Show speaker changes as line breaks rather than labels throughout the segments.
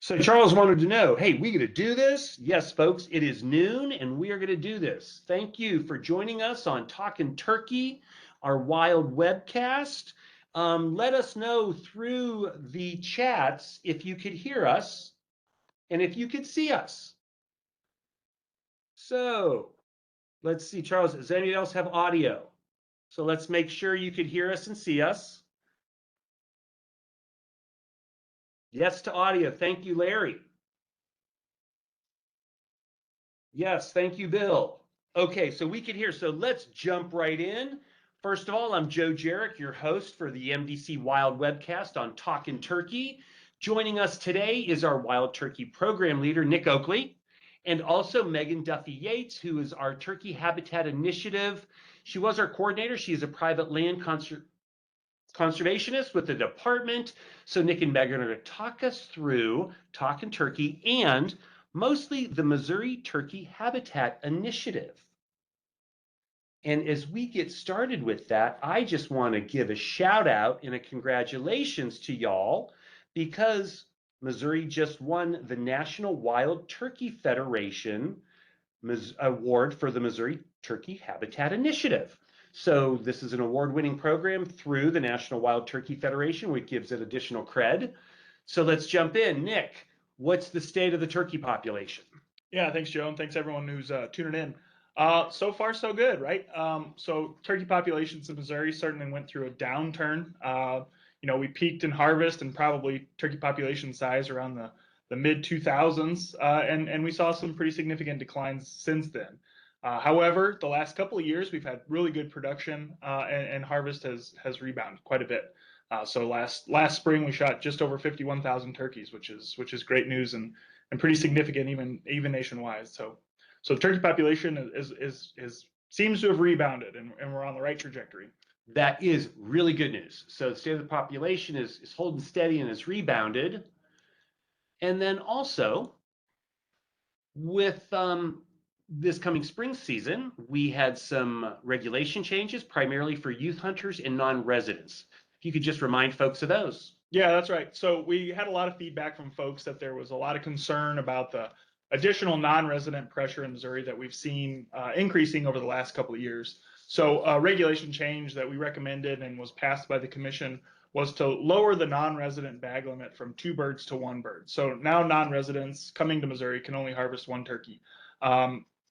So Charles wanted to know, hey, we going to do this? Yes, folks, it is noon and we are going to do this. Thank you for joining us on Talkin' Turkey, our wild webcast. Let us know through the chats if you could hear us and if you could see us. So let's see, Charles, does anybody else have audio? So let's make sure you could hear us and see us. Yes to audio. Thank you, Larry. Yes, thank you, Bill. Okay, so we can hear. So let's jump right in. First of all, I'm Joe Jarrett, your host for the MDC Wild Webcast on Talkin' Turkey. Joining us today is our Wild Turkey Program Leader, Nick Oakley, and also Megan Duffy Yates, who is our Turkey Habitat Initiative. She was our coordinator. She is a private land conservationist with the department. So Nick and Megan are going to talk us through Talkin' Turkey and mostly the Missouri Turkey Habitat Initiative. And as we get started with that, I just want to give a shout out and a congratulations to y'all because Missouri just won the National Wild Turkey Federation award for the Missouri Turkey Habitat Initiative. So this is an award-winning program through the National Wild Turkey Federation, which gives it additional cred. So let's jump in. Nick, what's the state of the turkey population?
Yeah, thanks, Joe, and thanks everyone who's tuning in. So far, so good, right? So turkey populations in Missouri certainly went through a downturn. We peaked in harvest and probably turkey population size around the mid 2000s, and we saw some pretty significant declines since then. However, the last couple of years we've had really good production, and harvest has rebounded quite a bit. So last spring we shot just over 51,000 turkeys, which is great news and pretty significant even nationwide. So turkey population is seems to have rebounded and we're on the right trajectory.
That is really good news. So the state of the population is holding steady and has rebounded. And then also with this coming spring season, we had some regulation changes, primarily for youth hunters and non-residents. If you could just remind folks of those.
Yeah, that's right. So we had a lot of feedback from folks that there was a lot of concern about the additional non-resident pressure in Missouri that we've seen increasing over the last couple of years. So a regulation change that we recommended and was passed by the commission was to lower the non-resident bag limit from 2 birds to 1 bird. So now non-residents coming to Missouri can only harvest 1 turkey.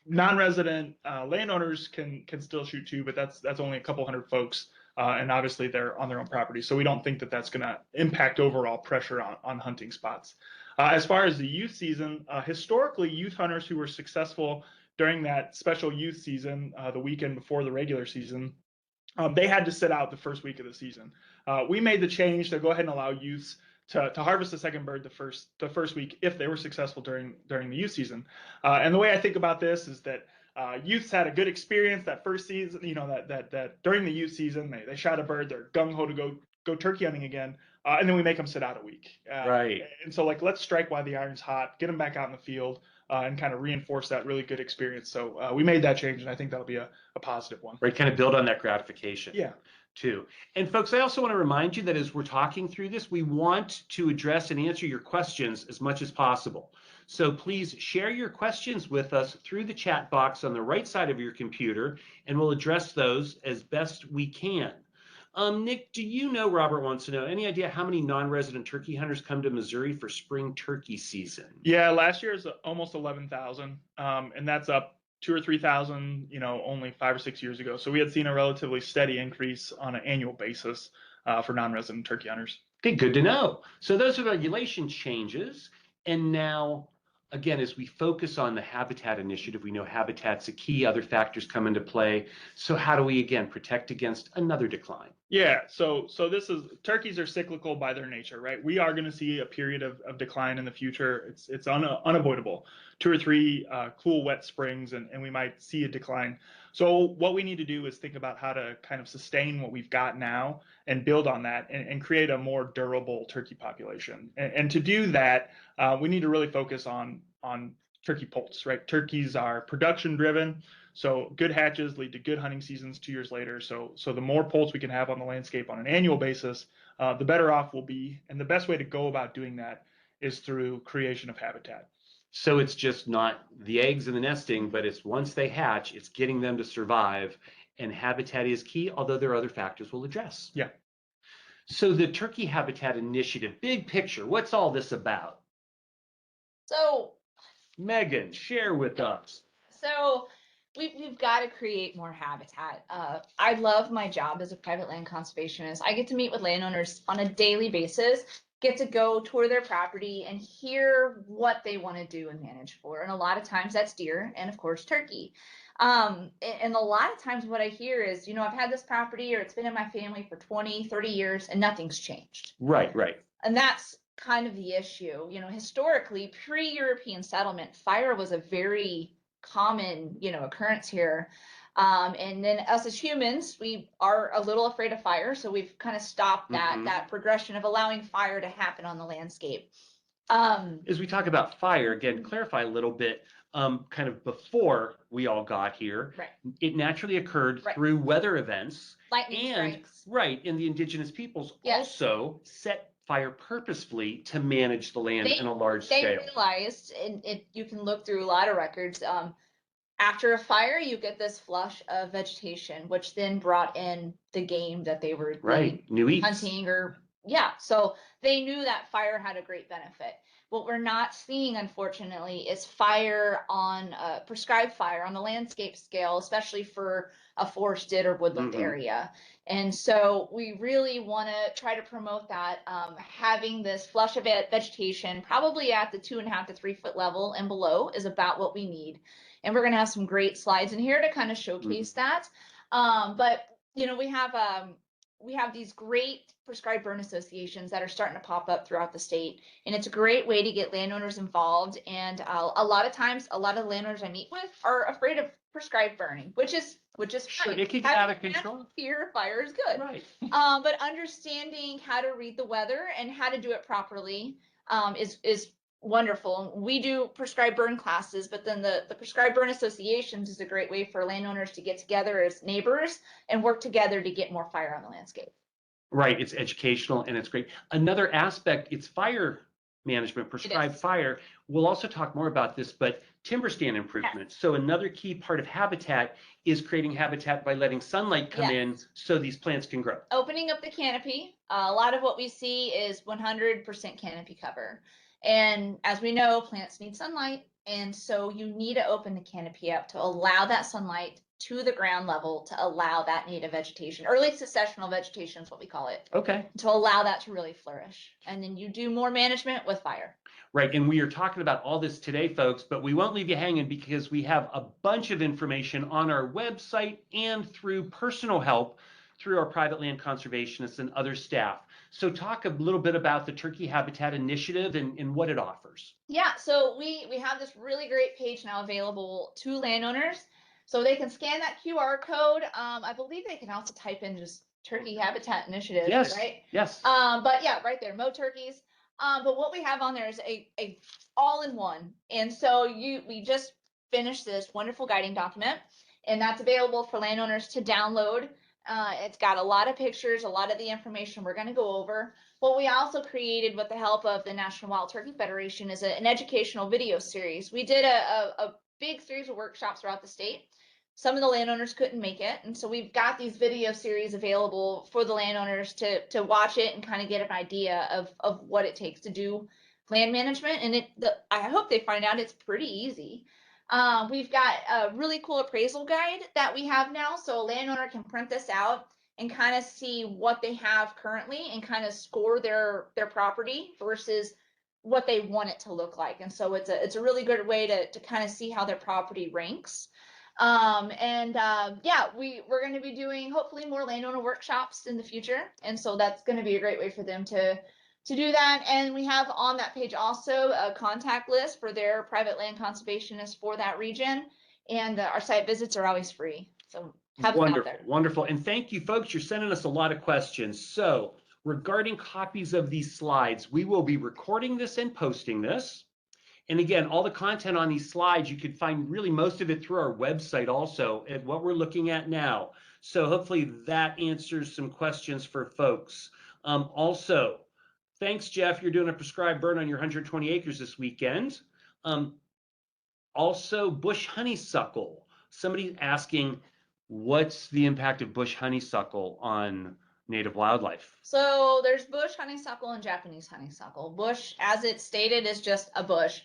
Non-resident landowners can still shoot 2, but that's only a couple hundred folks. And obviously they're on their own property. So we don't think that that's going to impact overall pressure on hunting spots. As far as the youth season, historically, youth hunters who were successful during that special youth season, the weekend before the regular season, they had to sit out the first week of the season. We made the change to go ahead and allow youths to harvest the second bird the first week if they were successful during the youth season. And the way I think about this is that youths had a good experience that first season. That during the youth season they shot a bird, they're gung ho to go turkey hunting again, and then we make them sit out a week.
Right.
And so let's strike while the iron's hot, get them back out in the field, and kind of reinforce that really good experience. So we made that change, and I think that'll be a positive one.
Right, kind of build on that gratification.
Yeah.
Too. And folks, I also want to remind you that as we're talking through this, we want to address and answer your questions as much as possible. So please share your questions with us through the chat box on the right side of your computer, and we'll address those as best we can. Nick, do you know, Robert wants to know, any idea how many non-resident turkey hunters come to Missouri for spring turkey season?
Yeah, last year is almost 11,000, and that's up 2,000 or 3,000, only 5 or 6 years ago. So we had seen a relatively steady increase on an annual basis for non-resident turkey hunters.
Okay, good to know. So those are regulation changes. And now, again, as we focus on the habitat initiative, we know habitat's a key, other factors come into play. So how do we, again, protect against another decline?
Yeah, so turkeys are cyclical by their nature, right? We are going to see a period of decline in the future. It's unavoidable. 2 or 3 cool, wet springs, and we might see a decline. So what we need to do is think about how to kind of sustain what we've got now and build on that and create a more durable turkey population. And to do that, we need to really focus on turkey poults, right? Turkeys are production driven. So good hatches lead to good hunting seasons 2 years later. So the more poults we can have on the landscape on an annual basis, the better off we'll be. And the best way to go about doing that is through creation of habitat.
So it's just not the eggs and the nesting, but it's once they hatch, it's getting them to survive. And habitat is key, although there are other factors we'll address.
Yeah.
So the Turkey Habitat Initiative, big picture, what's all this about?
So,
Megan, share with us.
so we've got to create more habitat. I love my job as a private land conservationist. I get to meet with landowners on a daily basis, get to go tour their property and hear what they want to do and manage for. And a lot of times that's deer and of course turkey. And a lot of times what I hear is, I've had this property or it's been in my family for 20, 30 years and nothing's changed.
Right, right.
And that's kind of the issue. Historically, pre-European settlement, fire was a very common, occurrence here. And then us as humans, we are a little afraid of fire. So we've kind of stopped that progression of allowing fire to happen on the landscape.
As we talk about fire, again, clarify a little bit, kind of before we all got here,
Right.
It naturally occurred
Right.
through weather events.
Lightning strikes.
Right, and the indigenous peoples
Yes.
also set fire purposefully to manage the land in a large
They
scale.
realized, and you can look through a lot of records, after a fire, you get this flush of vegetation, which then brought in the game that they were
Right, new eats.
hunting so they knew that fire had a great benefit. What we're not seeing, unfortunately, is fire on prescribed fire on the landscape scale, especially for a forested or woodland area. And so we really want to try to promote that, having this flush of vegetation, probably at the 2.5 to 3 foot level and below, is about what we need. And we're going to have some great slides in here to kind of showcase that. But we have these great prescribed burn associations that are starting to pop up throughout the state. And it's a great way to get landowners involved. And a lot of times, a lot of the landowners I meet with are afraid of prescribed burning, which is
Sure,
fine.
it can get out of control.
Fear of fire is good.
Right.
But understanding how to read the weather and how to do it properly is wonderful. We do prescribed burn classes, but then the prescribed burn associations is a great way for landowners to get together as neighbors and work together to get more fire on the landscape.
Right, it's educational and it's great. Another aspect, it's fire management, prescribed fire. We'll also talk more about this, but timber stand improvement. So another key part of habitat is creating habitat by letting sunlight come in so these plants can grow.
Opening up the canopy. A lot of what we see is 100% canopy cover. And as we know, plants need sunlight. And so you need to open the canopy up to allow that sunlight to the ground level, to allow that native vegetation, early successional vegetation is what we call it.
Okay.
To allow that to really flourish. And then you do more management with fire.
Right, and we are talking about all this today, folks, but we won't leave you hanging because we have a bunch of information on our website and through personal help through our private land conservationists and other staff. So talk a little bit about the Turkey Habitat Initiative and what it offers.
Yeah, so we have this really great page now available to landowners. So they can scan that QR code. I believe they can also type in just Turkey Habitat Initiative, right?
Yes.
But yeah, right there, Mo Turkeys. But what we have on there is a all-in-one. And so we just finished this wonderful guiding document, and that's available for landowners to download. It's got a lot of pictures, a lot of the information we're going to go over. What we also created with the help of the National Wild Turkey Federation is an educational video series. We did a big series of workshops throughout the state. Some of the landowners couldn't make it. And so we've got these video series available for the landowners to watch it and kind of get an idea of what it takes to do land management. And I hope they find out it's pretty easy. We've got a really cool appraisal guide that we have now. So a landowner can print this out and kind of see what they have currently and kind of score their property versus what they want it to look like. And so it's a really good way to kind of see how their property ranks. We're going to be doing hopefully more landowner workshops in the future. And so that's going to be a great way for them to do that. And we have on that page also a contact list for their private land conservationists for that region. And our site visits are always free. So have fun out there.
Wonderful. And thank you, folks. You're sending us a lot of questions. So regarding copies of these slides, we will be recording this and posting this. And again, all the content on these slides, you could find really most of it through our website also at what we're looking at now. So hopefully that answers some questions for folks. Also, Thanks, Jeff. You're doing a prescribed burn on your 120 acres this weekend. Also, bush honeysuckle. Somebody's asking, what's the impact of bush honeysuckle on native wildlife?
So there's bush honeysuckle and Japanese honeysuckle. Bush, as it's stated, is just a bush.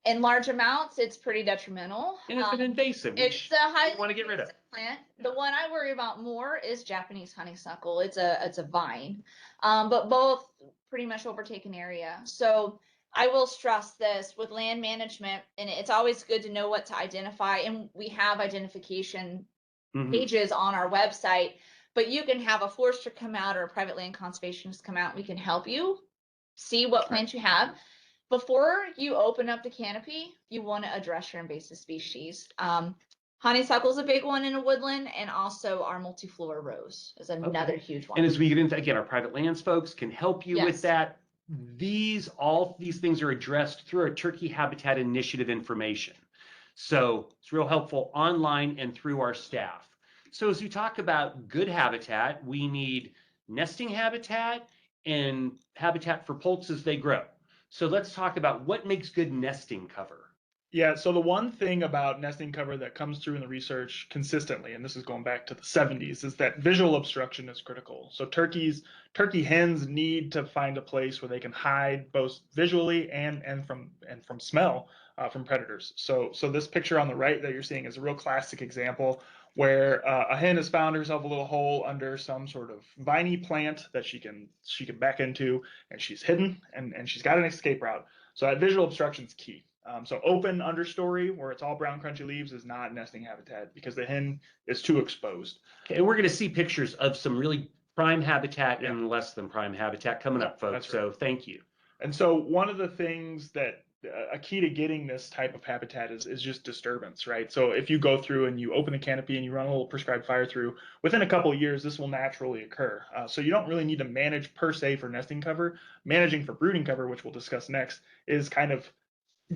In large amounts, it's pretty detrimental.
And it's an invasive.
It's a highly
want to get rid of.
plant. The one I worry about more is Japanese honeysuckle. It's a vine, but both pretty much overtake an area. So I will stress this with land management, and it's always good to know what to identify. And we have identification pages on our website, but you can have a forester come out or a private land conservationist come out. We can help you see what plants you have. Before you open up the canopy, you want to address your invasive species. Honeysuckle is a big one in a woodland, and also our multiflora rose is another huge one.
And as we get into, again, our private lands folks can help you with that. All these things are addressed through our Turkey Habitat Initiative information. So it's real helpful online and through our staff. So as we talk about good habitat, we need nesting habitat and habitat for poults as they grow. So let's talk about what makes good nesting cover.
Yeah, so the one thing about nesting cover that comes through in the research consistently, and this is going back to the 70s, is that visual obstruction is critical. So turkey hens need to find a place where they can hide both visually and from smell from predators. So this picture on the right that you're seeing is a real classic example where a hen has found herself a little hole under some sort of viney plant that she can back into, and she's hidden and she's got an escape route. So that visual obstruction is key. So open understory where it's all brown crunchy leaves is not nesting habitat because the hen is too exposed.
Okay, and we're going to see pictures of some really prime habitat and less than prime habitat coming up, folks. Right. So thank you.
And so one of the things that a key to getting this type of habitat is just disturbance, right? So if you go through and you open the canopy and you run a little prescribed fire through, within a couple of years, this will naturally occur. So you don't really need to manage per se for nesting cover. Managing for brooding cover, which we'll discuss next, is kind of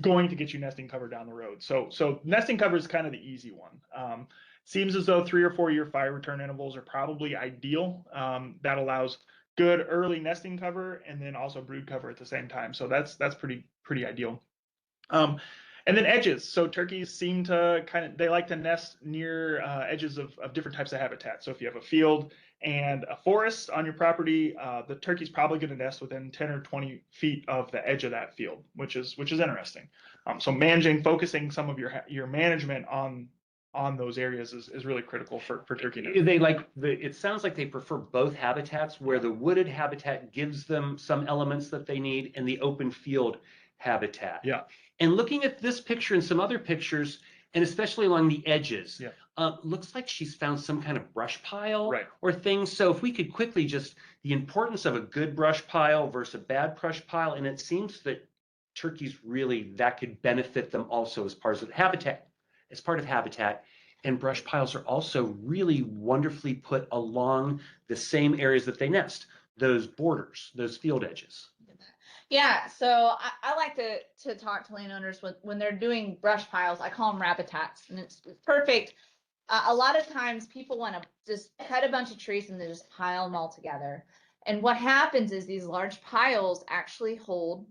going to get you nesting cover down the road. So nesting cover is kind of the easy one. Seems as though 3 or 4 year fire return intervals are probably ideal. That allows good early nesting cover and then also brood cover at the same time. So that's pretty ideal. And then edges. So turkeys seem to they like to nest near edges of different types of habitat. So if you have a field and a forest on your property, the turkey's probably going to nest within 10 or 20 feet of the edge of that field, which is interesting. So focusing some of your management on those areas is really critical for turkey nesting.
It sounds like they prefer both habitats, where the wooded habitat gives them some elements that they need and the open field habitat.
Yeah.
And looking at this picture and some other pictures, and especially along the edges, looks like she's found some kind of brush pile or things. So if we could quickly the importance of a good brush pile versus a bad brush pile, and it seems that turkeys really, that could benefit them also as part of habitat. And brush piles are also really wonderfully put along the same areas that they nest, those borders, those field edges.
Yeah, so I like to talk to landowners when they're doing brush piles. I call them rabitats, and it's perfect. A lot of times people want to just cut a bunch of trees and they just pile them all together. And what happens is these large piles actually hold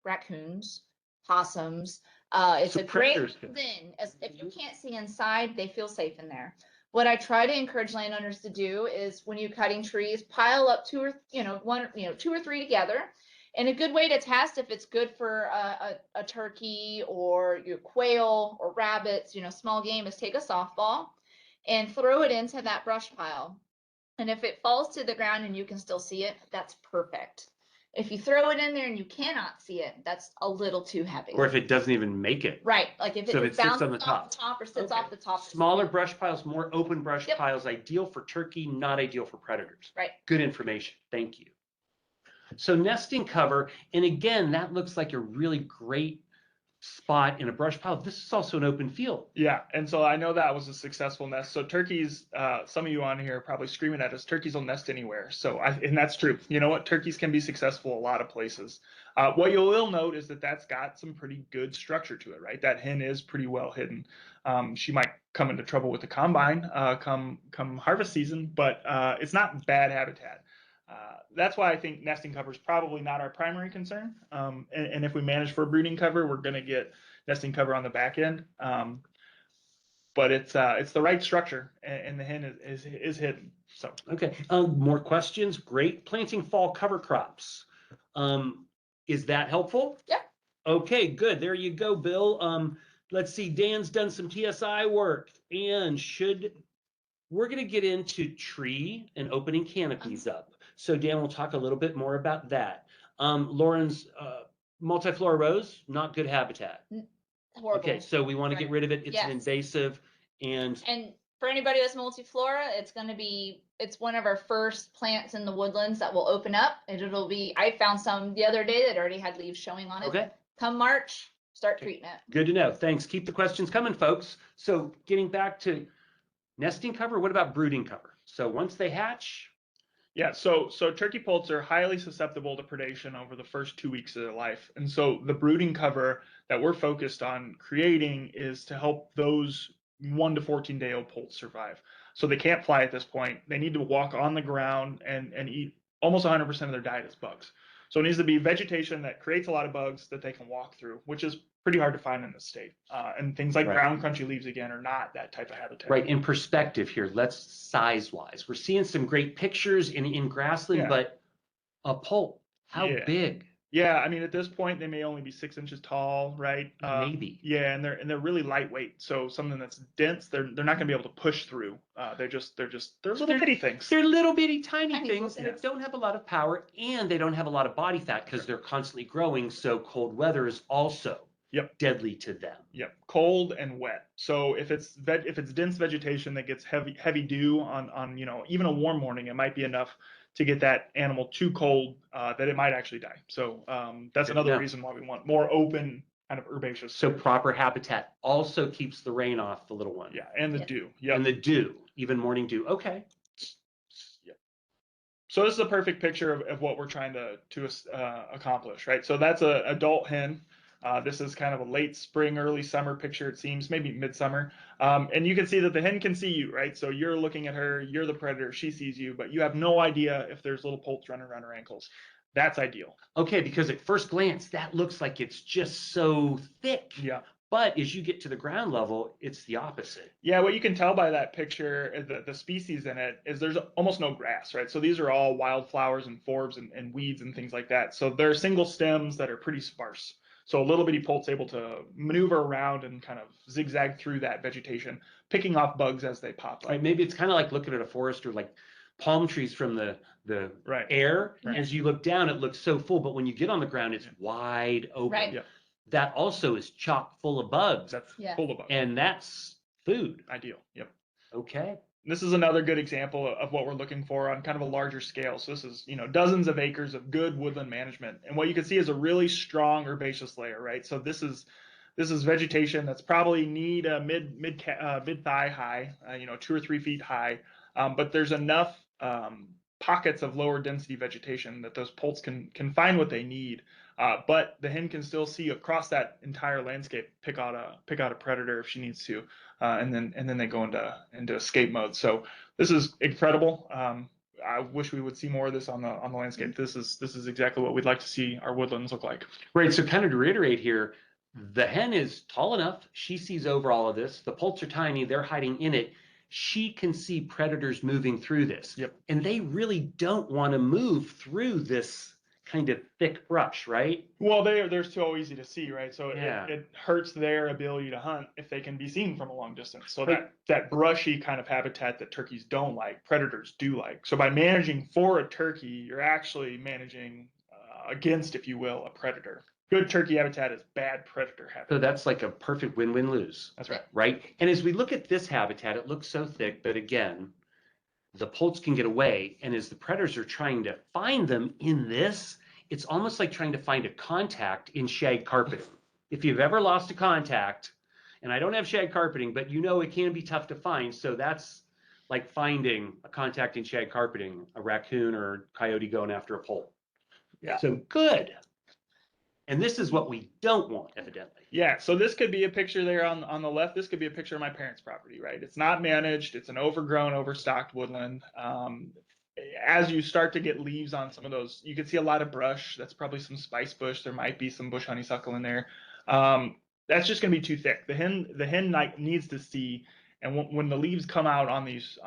raccoons, possums. It's a great thing. If you can't see inside, they feel safe in there. What I try to encourage landowners to do is when you're cutting trees, pile up 2 or 3 together. And a good way to test if it's good for a turkey or your quail or rabbits, small game, is take a softball and throw it into that brush pile. And if it falls to the ground and you can still see it, that's perfect. If you throw it in there and you cannot see it, that's a little too heavy.
Or if it doesn't even make it.
Right. Like if it bounces
on the
off the top or sits off the top.
Smaller brush piles, more open brush piles, ideal for turkey, not ideal for predators.
Right.
Good information. Thank you. So nesting cover, and again, that looks like a really great spot in a brush pile. This is also an open field.
Yeah, and so I know that was a successful nest. So turkeys, some of you on here are probably screaming at us, turkeys will nest anywhere. And that's true. You know what? Turkeys can be successful a lot of places. What you will note is that that's got some pretty good structure to it, right? That hen is pretty well hidden. She might come into trouble with the combine come harvest season, but it's not bad habitat. That's why I think nesting cover is probably not our primary concern. And if we manage for brooding cover, we're going to get nesting cover on the back end. But it's the right structure, and the hen is hidden. So
Okay. More questions? Great. Planting fall cover crops. Is that helpful?
Yeah.
Okay, good. There you go, Bill. Let's see. Dan's done some TSI work, and we're going to get into tree and opening canopies up. So Dan will talk a little bit more about that. Lauren's multiflora rose, not good habitat.
Horrible.
Okay, so we want to get rid of it. It's an
Yes.
invasive, and
for anybody that's multiflora, it's one of our first plants in the woodlands that will open up. And it'll be, I found some the other day that already had leaves showing on it.
okay.
Come March, start treating it.
Good to know. Thanks. Keep the questions coming, folks. So getting back to nesting cover, what about brooding cover? So once they hatch,
yeah, so turkey poults are highly susceptible to predation over the first 2 weeks of their life. And so the brooding cover that we're focused on creating is to help those 1 to 14-day-old poults survive. So they can't fly at this point. They need to walk on the ground and eat almost 100% of their diet is bugs. So it needs to be vegetation that creates a lot of bugs that they can walk through, which is pretty hard to find in this state. And things like
Right.
brown crunchy leaves, again, are not that type of habitat.
right, in perspective here, let's size-wise. We're seeing some great pictures in grassland,
Yeah.
but a poult, how
Yeah.
big?
Yeah, I mean, at this point, they may only be 6 inches tall, right?
Maybe.
Yeah, and they're really lightweight. So something that's dense, they're not going to be able to push through. They're little bitty things.
They're little bitty tiny
Tiny
things
little
that don't have a lot of power, and they don't have a lot of body fat because they're constantly growing. So cold weather is also deadly to them.
Yep, cold and wet. So if it's dense vegetation that gets heavy dew on even a warm morning, it might be enough to get that animal too cold that it might actually die. So that's another reason why we want more open kind of herbaceous.
So proper habitat also keeps the rain off the little one.
Yeah, and the dew. Yeah,
and the dew, even morning dew. Okay.
Yep. So this is a perfect picture of what we're trying to accomplish, right? So that's an adult hen. This is kind of a late spring, early summer picture, it seems, maybe midsummer. And you can see that the hen can see you, right? So you're looking at her, you're the predator, she sees you, but you have no idea if there's little poults running around her ankles. That's ideal.
Okay, because at first glance, that looks like it's just so thick.
Yeah.
But as you get to the ground level, it's the opposite.
Yeah, what you can tell by that picture, the species in it, is there's almost no grass, right? So these are all wildflowers and forbs and weeds and things like that. So they're single stems that are pretty sparse. So a little bitty poult's able to maneuver around and kind of zigzag through that vegetation, picking off bugs as they pop up.
Right, maybe it's kind of like looking at a forest or like palm trees from the air.
Right.
As you look down, it looks so full, but when you get on the ground, it's wide open.
Right.
Yeah.
That also is chock full of bugs.
That's full of bugs.
And that's food.
Ideal. Yep.
Okay.
This is another good example of what we're looking for on kind of a larger scale. So this is, dozens of acres of good woodland management. And what you can see is a really strong herbaceous layer, right? So this is vegetation that's probably need a mid thigh high, 2 or 3 feet high. But there's enough pockets of lower density vegetation that those poults can find what they need. But the hen can still see across that entire landscape, pick out a predator if she needs to, and then they go into escape mode. So this is incredible. I wish we would see more of this on the landscape. This is exactly what we'd like to see our woodlands look like.
Right. So kind of to reiterate here, the hen is tall enough. She sees over all of this. The poults are tiny. They're hiding in it. She can see predators moving through this.
Yep.
And they really don't want to move through this kind of thick brush, right?
Well, they're so easy to see, right? So
Yeah.
it hurts their ability to hunt if they can be seen from a long distance. So that brushy kind of habitat that turkeys don't like, predators do like. So by managing for a turkey, you're actually managing against, if you will, a predator. Good turkey habitat is bad predator habitat.
So that's like a perfect win-win-lose.
That's right.
Right? And as we look at this habitat, it looks so thick, but again, the poults can get away. And as the predators are trying to find them in this, it's almost like trying to find a contact in shag carpeting. If you've ever lost a contact, and I don't have shag carpeting, but it can be tough to find. So that's like finding a contact in shag carpeting, a raccoon or coyote going after a poult.
Yeah.
So good. And this is what we don't want, evidently.
Yeah, so this could be a picture there on the left. This could be a picture of my parents' property, right? It's not managed. It's an overgrown, overstocked woodland. as you start to get leaves on some of those, you can see a lot of brush. That's probably some spice bush. There might be some bush honeysuckle in there. That's just going to be too thick. The hen needs to see, and when the leaves come out on these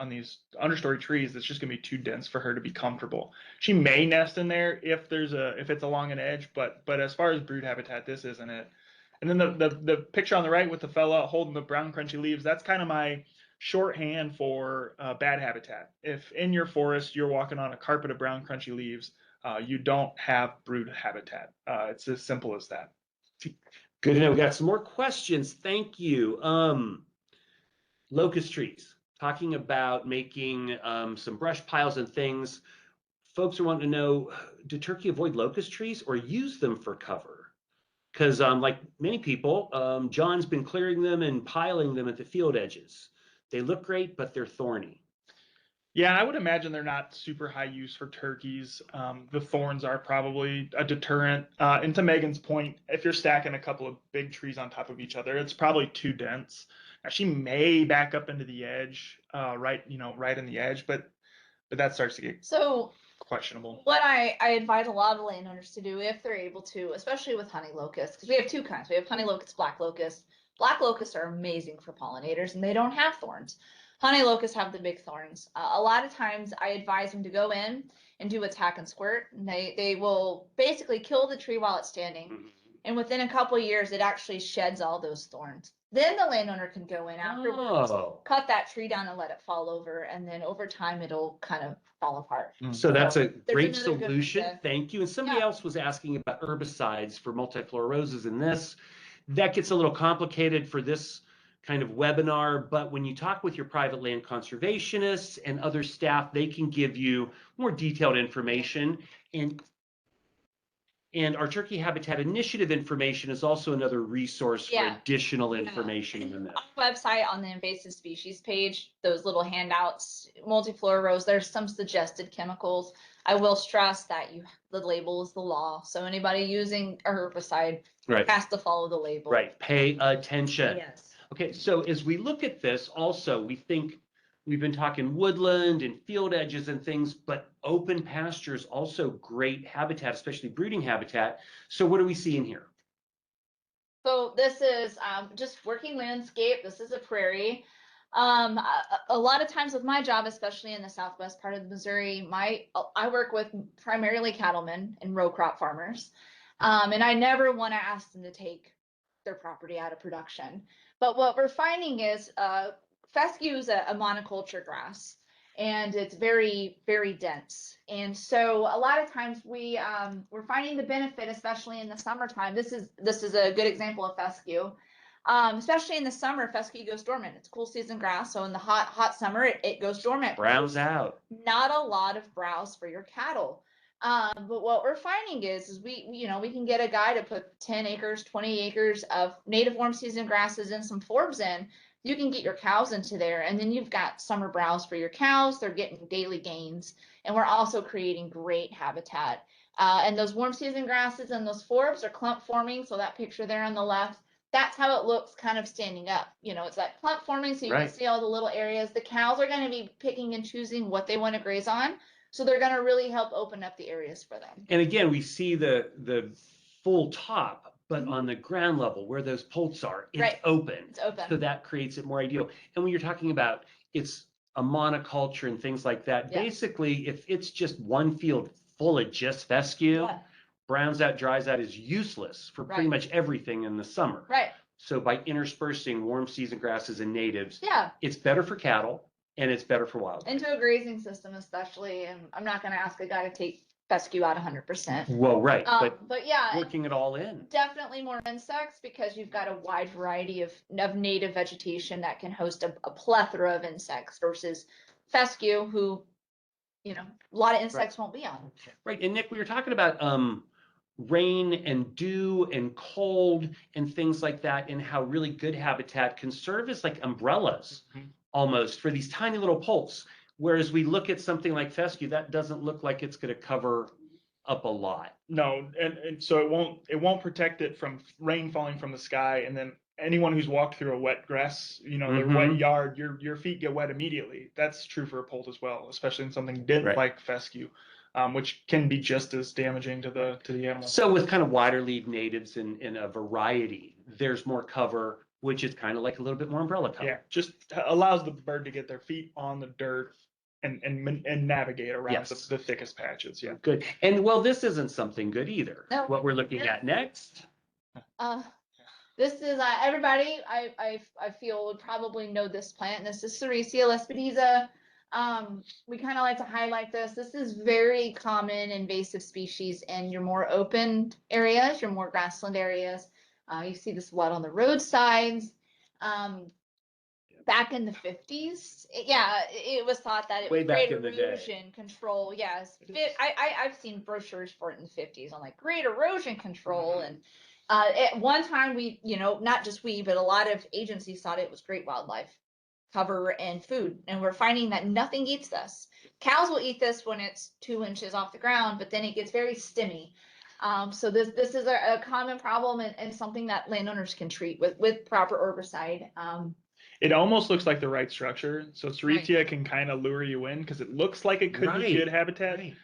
understory trees, it's just going to be too dense for her to be comfortable. She may nest in there if it's along an edge, but as far as brood habitat, this isn't it. And then the picture on the right with the fella holding the brown crunchy leaves, that's kind of my shorthand for bad habitat. If in your forest you're walking on a carpet of brown crunchy leaves, you don't have brood habitat. It's as simple as that.
Good to know. We got some more questions. Thank you. Locust trees, talking about making some brush piles and things. Folks are wanting to know, do turkey avoid locust trees or use them for cover? Because like many people, John's been clearing them and piling them at the field edges. They look great, but they're thorny.
Yeah, I would imagine they're not super high use for turkeys. The thorns are probably a deterrent. And to Megan's point, if you're stacking a couple of big trees on top of each other, it's probably too dense. Now, she may back up into the edge, right in the edge, but that starts to get questionable.
What I advise a lot of landowners to do if they're able to, especially with honey locusts, because we have two kinds. We have honey locusts, black locusts. Black locusts are amazing for pollinators and they don't have thorns. Honey locusts have the big thorns. A lot of times I advise them to go in and do attack and squirt. And they will basically kill the tree while it's standing.
Mm-hmm.
And within a couple of years, it actually sheds all those thorns. Then the landowner can go in afterwards, cut that tree down and let it fall over. And then over time, it'll kind of fall apart.
So that's a great solution.
To,
thank you. And somebody else was asking about herbicides for multiflora roses in this. That gets a little complicated for this kind of webinar, but when you talk with your private land conservationists and other staff, they can give you more detailed information. And our Turkey Habitat Initiative information is also another resource for additional information in this.
Our website on the invasive species page, those little handouts, multiflora rose, there's some suggested chemicals. I will stress that the label is the law. So anybody using a herbicide has to follow the label.
Right. Pay attention.
Yes.
Okay, so as we look at this, also, we think we've been talking woodland and field edges and things, but open pasture is also great habitat, especially brooding habitat. So what are we seeing here?
So this is just working landscape. This is a prairie. A lot of times with my job, especially in the southwest part of Missouri, I work with primarily cattlemen and row crop farmers. And I never want to ask them to take their property out of production. But what we're finding is fescue is a monoculture grass, and it's very, very dense. And so a lot of times we're finding the benefit, especially in the summertime. This is a good example of fescue. Especially in the summer, fescue goes dormant. It's cool season grass, so in the hot summer, it goes dormant.
Browse out.
Not a lot of browse for your cattle. But what we're finding is we can get a guy to put 10 acres, 20 acres of native warm season grasses and some forbs in. You can get your cows into there, and then you've got summer browse for your cows. They're getting daily gains, and we're also creating great habitat. And those warm season grasses and those forbs are clump forming. So that picture there on the left, that's how it looks kind of standing up. It's that clump forming, so you can see all the little areas. The cows are going to be picking and choosing what they want to graze on. So they're going to really help open up the areas for them.
And again, we see the full top, but on the ground level where those poults are, it's open.
It's open.
So that creates it more ideal. And when you're talking about it's a monoculture and things like that, basically, if it's just one field full of just fescue, browns out, dries out is useless for pretty much everything in the summer.
Right.
So by interspersing warm season grasses and natives, it's better for cattle. And it's better for wildlife.
Into a grazing system, especially. And I'm not going to ask a guy to take fescue out 100%.
Well, right.
But yeah,
working it all in.
Definitely more insects because you've got a wide variety of native vegetation that can host a plethora of insects versus fescue, who, a lot of insects won't be on.
Right. And Nick, we were talking about rain and dew and cold and things like that, and how really good habitat can serve as like umbrellas. Almost for these tiny little poults. Whereas we look at something like fescue, that doesn't look like it's going to cover up a lot.
No, and so it won't protect it from rain falling from the sky, and then anyone who's walked through a wet grass, their wet yard, your feet get wet immediately. That's true for a poult as well, especially in something dense
Right.
like fescue, which can be just as damaging to the animal.
So with kind of wider leaf natives in a variety, there's more cover, which is kind of like a little bit more umbrella cover.
Yeah, just allows the bird to get their feet on the dirt and navigate around
Yes.
the thickest patches. Yeah.
Good. And well, this isn't something good either.
No.
What we're looking at next.
This is everybody I feel would probably know this plant. This is Ceresia lespedeza. We kind of like to highlight this. This is very common invasive species in your more open areas, your more grassland areas. You see this a lot on the roadsides. Back in the 50s, it was thought that it
Way
would
back
create
in the day.
erosion control. Yes,
It is.
I've seen brochures for it in the 50s on like great erosion control, and at one time we, not just we, but a lot of agencies thought it was great wildlife cover and food, and we're finding that nothing eats this. Cows will eat this when it's 2 inches off the ground, but then it gets very stimmy. So this is a common problem and something that landowners can treat with proper herbicide.
It almost looks like the right structure. So Ceresia can kind of lure you in because it looks like it could be good habitat,
Right.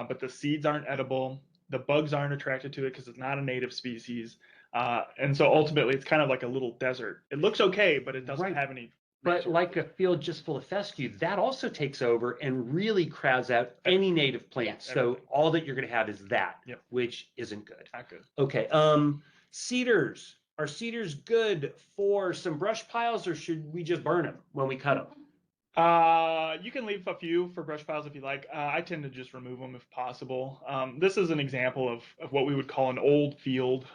but the seeds aren't edible. The bugs aren't attracted to it because it's not a native species. And so ultimately it's kind of like a little desert. It looks okay, but it doesn't
Right.
have any.
But like a field just full of fescue, that also takes over and really crowds out any native plants.
Yeah,
so
everything.
all that you're going to have is that,
Yep.
which isn't good.
Not good.
Okay. Cedars. Are cedars good for some brush piles, or should we just burn them when we cut them?
You can leave a few for brush piles if you like. I tend to just remove them if possible. This is an example of what we would call an old field.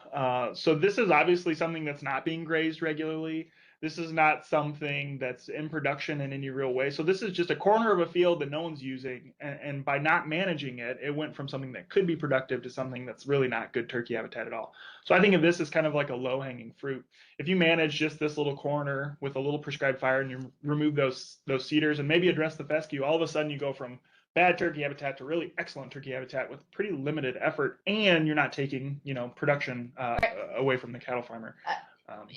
So this is obviously something that's not being grazed regularly. This is not something that's in production in any real way. So this is just a corner of a field that no one's using. And by not managing it, it went from something that could be productive to something that's really not good turkey habitat at all. So I think of this as kind of like a low-hanging fruit. If you manage just this little corner with a little prescribed fire and you remove those cedars and maybe address the fescue, all of a sudden you go from bad turkey habitat to really excellent turkey habitat with pretty limited effort, and you're not taking production away from the cattle farmer.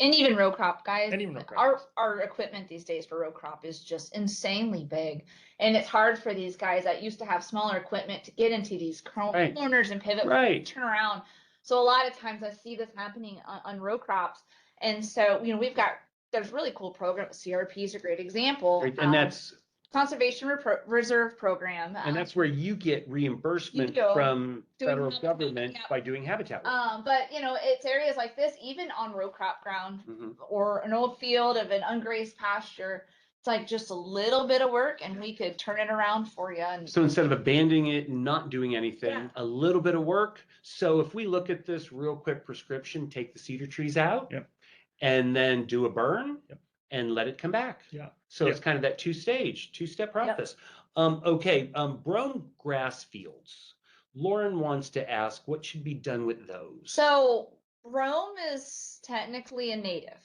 And even row crop, guys.
And even row crop.
Our equipment these days for row crop is just insanely big, and it's hard for these guys that used to have smaller equipment to get into these
Right.
corners and pivot,
Right.
turn around. So a lot of times I see this happening on row crops, and so there's really cool programs. CRP is a great example.
Right. And that's
Conservation Reserve Program.
and that's where you get reimbursement
You go
from
doing
federal
habitat,
government
yep.
by doing habitat work.
But it's areas like this, even on row crop ground or an old field of an ungrazed pasture. It's like just a little bit of work, and we could turn it around for you. And
So instead of abandoning it and not doing anything,
Yeah.
a little bit of work. So if we look at this real quick prescription, take the cedar trees out,
Yep.
and then do a burn,
Yep.
and let it come back.
Yeah.
So
Yep.
it's kind of that two-step process. Brome grass fields. Lauren wants to ask, what should be done with those?
so brome is technically a native.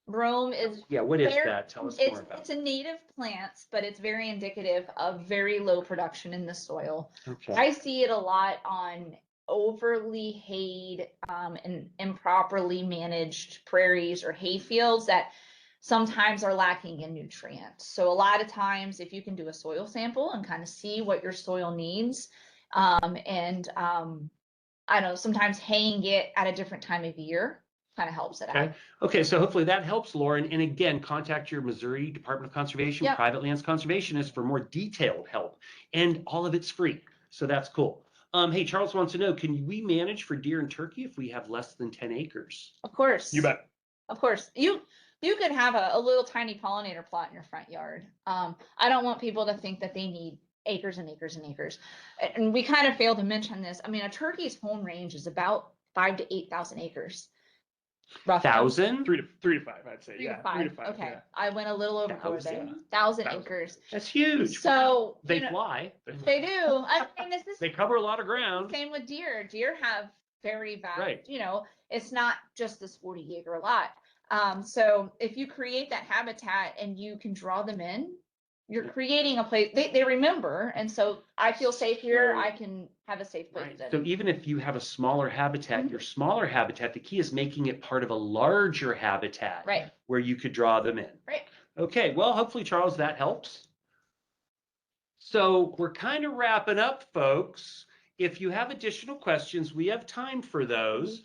Brome is
Yeah, what is
There-
that? Tell us more about
it's
it.
a native plant, but it's very indicative of very low production in the soil.
Okay.
I see it a lot on overly hayed and improperly managed prairies or hay fields that sometimes are lacking in nutrients. So a lot of times, if you can do a soil sample and kind of see what your soil needs, I don't know, sometimes haying it at a different time of year kind of helps it
Okay.
out.
Okay, so hopefully that helps, Lauren. And again, contact your Missouri Department of Conservation,
Yep.
private lands conservationists for more detailed help. And all of it's free. So that's cool. Hey, Charles wants to know, can we manage for deer and turkey if we have less than 10 acres?
Of course.
You bet.
Of course. You could have a little tiny pollinator plot in your front yard. I don't want people to think that they need acres and acres and acres. And we kind of failed to mention this. I mean, a turkey's home range is about 5,000 to 8,000 acres. Roughly.
1,000?
3 to 5, I'd say.
3
yeah,
to 5.
3 to 5.
Okay.
Yeah.
I went a little overboard there.
1,000.
1,000 acres.
That's huge.
So
They fly.
They do. I mean, this is
They cover a lot of ground.
same with deer. Deer have very vast,
Right.
it's not just this 40-acre lot. So if you create that habitat and you can draw them in, you're creating a place, they remember, and so I feel safe here,
So-
I can have a safe place
Right.
then.
So even if you have a smaller habitat,
Mhm.
your smaller habitat, the key is making it part of a larger habitat
Right,
where you could draw them in.
right.
Okay, well, hopefully, Charles, that helps. So we're kind of wrapping up, folks. If you have additional questions, we have time for those,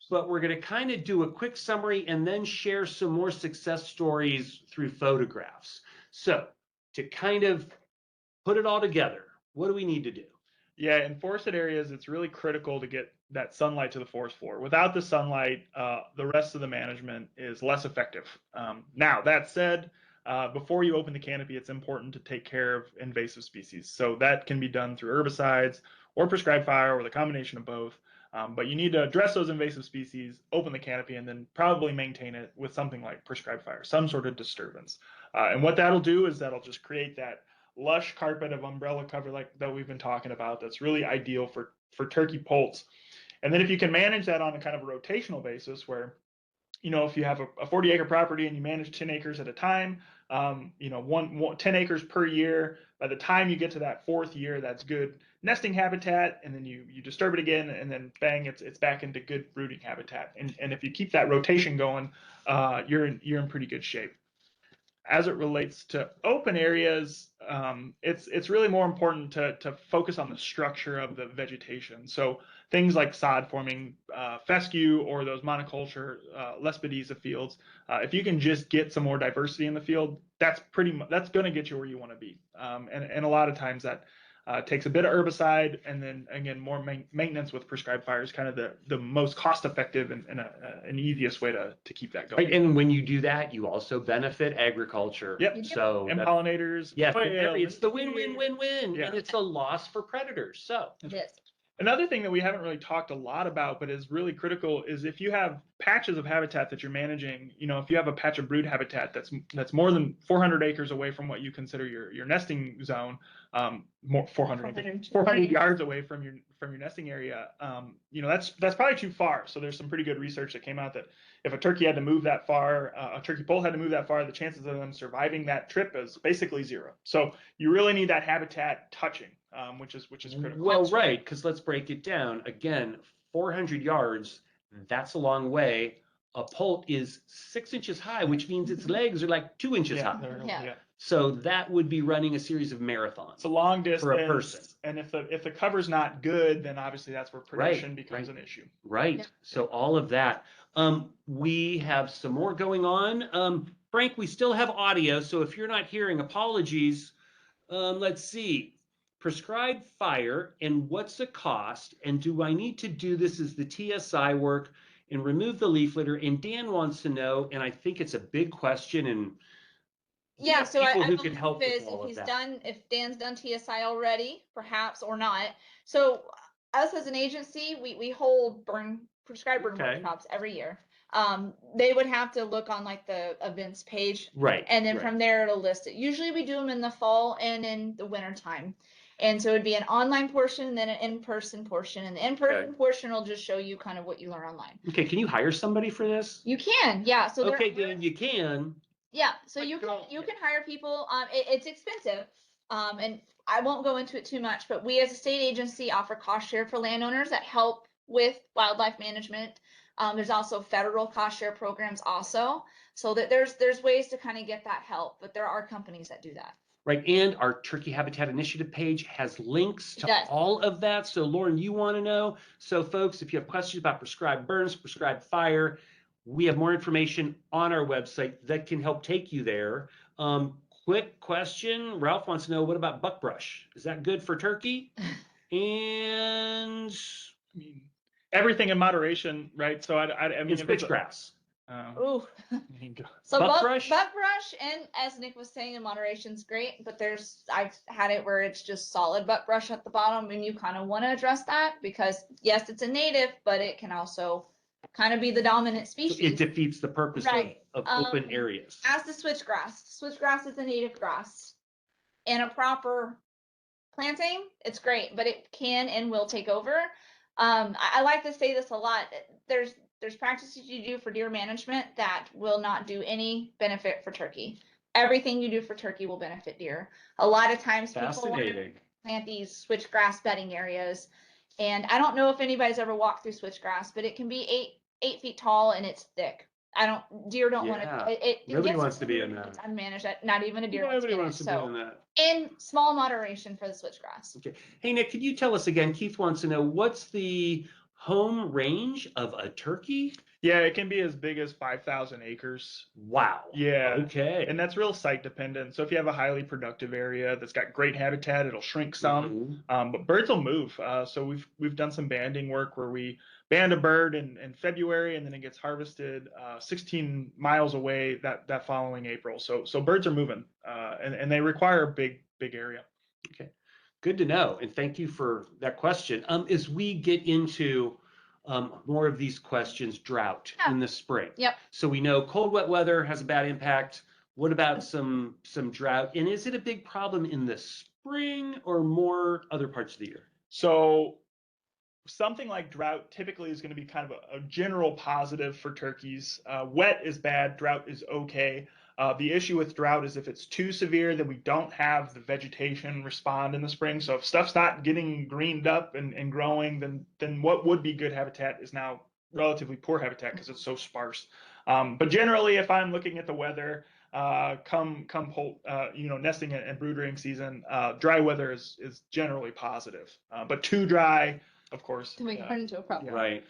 but we're going to kind of do a quick summary and then share some more success stories through photographs. So to kind of put it all together, what do we need to do?
Yeah, in forested areas, it's really critical to get that sunlight to the forest floor. Without the sunlight, the rest of the management is less effective. Now, that said, before you open the canopy, it's important to take care of invasive species. So that can be done through herbicides or prescribed fire or the combination of both. But you need to address those invasive species, open the canopy, and then probably maintain it with something like prescribed fire, some sort of disturbance. And what that'll do is that'll just create that lush carpet of umbrella cover like that we've been talking about. That's really ideal for turkey poults. And then if you can manage that on a kind of a rotational basis where, if you have a 40-acre property and you manage 10 acres at a time, 10 acres per year, by the time you get to that fourth year, that's good nesting habitat, and then you disturb it again, and then bang, it's back into good brooding habitat. And if you keep that rotation going, you're in pretty good shape. As it relates to open areas, it's really more important to focus on the structure of the vegetation. So things like sod forming fescue or those monoculture Lespedeza fields. If you can just get some more diversity in the field, that's going to get you where you want to be. And a lot of times that takes a bit of herbicide, and then again more maintenance with prescribed fire is kind of the most cost effective and an easiest way to keep that going.
Right, and when you do that, you also benefit agriculture.
Yep.
So
And
that-
pollinators.
yes,
quail,
it's the win-win-win-win,
Yeah.
and it's a loss for predators. So
Yes.
Another thing that we haven't really talked a lot about, but is really critical, is if you have patches of habitat that you're managing. If you have a patch of brood habitat that's more than 400 acres away from what you consider your nesting zone, more 400 yards away from your nesting area, that's probably too far. So there's some pretty good research that came out that if a turkey had to move that far, a turkey poult had to move that far, the chances of them surviving that trip is basically zero. So you really need that habitat touching, which is critical.
well, right, because let's break it down. Again, 400 yards, that's a long way. A poult is 6 inches high, which means its legs are like 2 inches
Yeah,
high.
Yeah.
So that would be running a series of marathons.
It's a long distance
for a person.
And if the cover's not good, then obviously that's where predation
Right,
becomes
right.
an issue.
Right.
Yeah.
So all of that. We have some more going on. Frank, we still have audio, so if you're not hearing, apologies. Let's see. Prescribed fire and what's the cost? And do I need to do this as the TSI work and remove the leaf litter? And Dan wants to know, and I think it's a big question, and
Yeah, so I
people who can
believe
help with
is
all of that.
if Dan's done TSI already, perhaps, or not. So us as an agency, we hold prescribed burn
Okay.
workshops every year. They would have to look on like the events page,
Right.
and then
right.
from there it'll list it. Usually we do them in the fall and in the winter time. And so it'd be an online portion and then an in-person portion. And the in-person portion will just show you kind of what you learn online.
Okay, can you hire somebody for this?
You can, yeah. So
Okay, Dan, you can.
yeah, so
Like,
you
go-
can hire people. It's expensive. And I won't go into it too much, but we as a state agency offer cost share for landowners that help with wildlife management. There's also federal cost share programs also, so that there's ways to kind of get that help, but there are companies that do that.
Right, and our Turkey Habitat Initiative page has links to
Yes.
all of that. So Lauren, you want to know? So folks, if you have questions about prescribed burns, prescribed fire, we have more information on our website that can help take you there. Quick question, Ralph wants to know, what about buckbrush? Is that good for turkey? And
I mean, everything in moderation, right? So I mean,
it's
if it's
switchgrass.
Ooh.
a-
So
Buckbrush?
buckbrush, and as Nick was saying, in moderation is great, but I've had it where it's just solid buckbrush at the bottom, and you kind of want to address that because yes, it's a native, but it can also kind of be the dominant
So
species.
it defeats the purpose
Right.
of open areas.
As the switchgrass. Switchgrass is a native grass. In a proper planting, it's great, but it can and will take over. I like to say this a lot. There's practices you do for deer management that will not do any benefit for turkey. everything you do for turkey will benefit deer. A lot of times people want to
Fascinating.
plant these switchgrass bedding areas. And I don't know if anybody's ever walked through switchgrass, but it can be 8 feet tall and it's thick. Deer don't want
Yeah.
to, it
Nobody
gets
wants to be in that.
it's unmanaged, not even a deer
Nobody
wants
wants
to
to
be
be
in
in
it.
that.
So in small moderation for the switchgrass.
Okay. Hey, Nick, could you tell us again? Keith wants to know what's the home range of a turkey?
Yeah, it can be as big as 5,000 acres.
Wow.
Yeah.
Okay.
And that's real site dependent. So if you have a highly productive area that's got great habitat, it'll shrink some.
Mhm.
But birds will move. So we've done some banding work where we band a bird in February and then it gets harvested 16 miles away that following April. So birds are moving and they require a big area.
Okay. Good to know. And thank you for that question. As we get into more of these questions, drought
Yeah.
in the spring.
Yep.
So we know cold, wet weather has a bad impact. What about some drought? And is it a big problem in the spring or more other parts of the year?
So something like drought typically is going to be kind of a general positive for turkeys. Wet is bad, drought is okay. The issue with drought is if it's too severe, then we don't have the vegetation respond in the spring. So if stuff's not getting greened up and growing, then what would be good habitat is now relatively poor habitat because it's so sparse. But generally, if I'm looking at the weather, come nesting and brooding season, dry weather is generally positive. But too dry, of course.
To make it turn into a problem.
Right.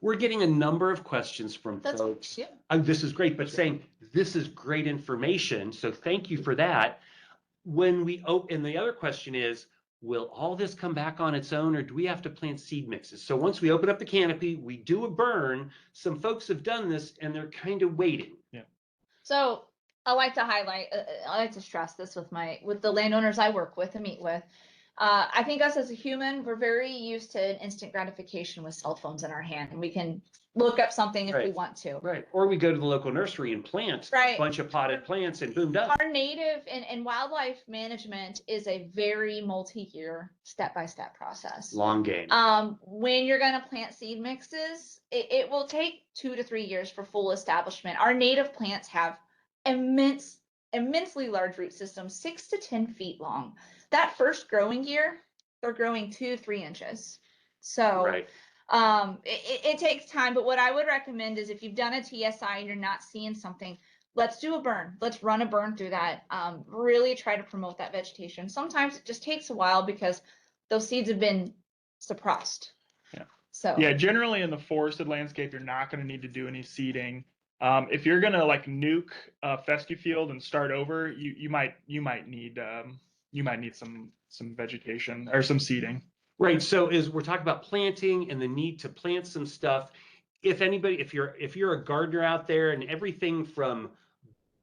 We're getting a number of questions from
That's
folks.
yeah.
This is great, but saying this is great information. So thank you for that. When we open, and the other question is, will all this come back on its own or do we have to plant seed mixes? So once we open up the canopy, we do a burn. Some folks have done this and they're kind of waiting.
Yeah.
So I like to highlight, I like to stress this with the landowners I work with and meet with. I think us as a human, we're very used to instant gratification with cell phones in our hand, and we can look up something if we
Right.
want to.
Right. Or we go to the local nursery and plant
Right.
a bunch of potted plants and boom, done.
Our native and wildlife management is a very multi-year, step-by-step process.
Long game.
When you're going to plant seed mixes, it will take 2 to 3 years for full establishment. Our native plants have immensely large root systems, 6 to 10 feet long. That first growing year, they're growing 2 to 3 inches. So
Right.
it takes time, but what I would recommend is if you've done a TSI and you're not seeing something, let's do a burn. Let's run a burn through that. Really try to promote that vegetation. Sometimes it just takes a while because those seeds have been suppressed.
Yeah.
So
yeah, generally in the forested landscape, you're not going to need to do any seeding. If you're going to like nuke a fescue field and start over, you might need some vegetation or some seeding.
Right. So as we're talking about planting and the need to plant some stuff, if you're a gardener out there and everything from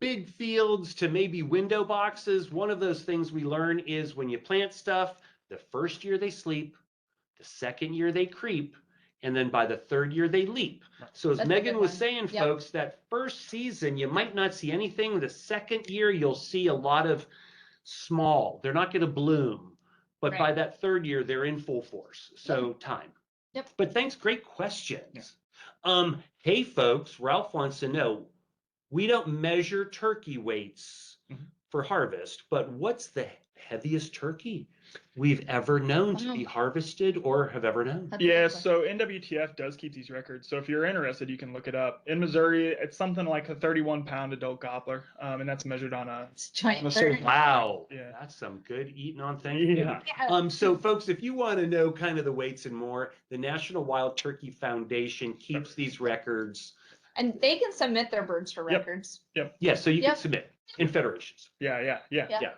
big fields to maybe window boxes, one of those things we learn is when you plant stuff, the first year they sleep, the second year they creep, and then by the third year they leap. So as
That's a
Megan
good
was
one.
saying,
Yep.
folks, that first season you might not see anything. The second year you'll see a lot of small. They're not going to bloom. But by
Right.
that third year, they're in full force. So time.
Yep.
But thanks, great questions. Hey folks, Ralph wants to know, we don't measure turkey weights for harvest, but what's the heaviest turkey we've ever known to be harvested or have ever known?
That's a
Yeah,
good question.
so NWTF does keep these records. So if you're interested, you can look it up. In Missouri, it's something like a 31-pound adult gobbler, and that's measured on a
It's a giant
on a
bird.
certain-
Wow,
Yeah.
that's some good eating on Thanksgiving.
Yeah.
Yeah.
So folks, if you want to know kind of the weights and more, the National Wild Turkey Foundation keeps these records.
And they can submit their birds for
Yep.
records.
Yeah, so you can
Yep.
submit in federations.
Yeah.
Yeah.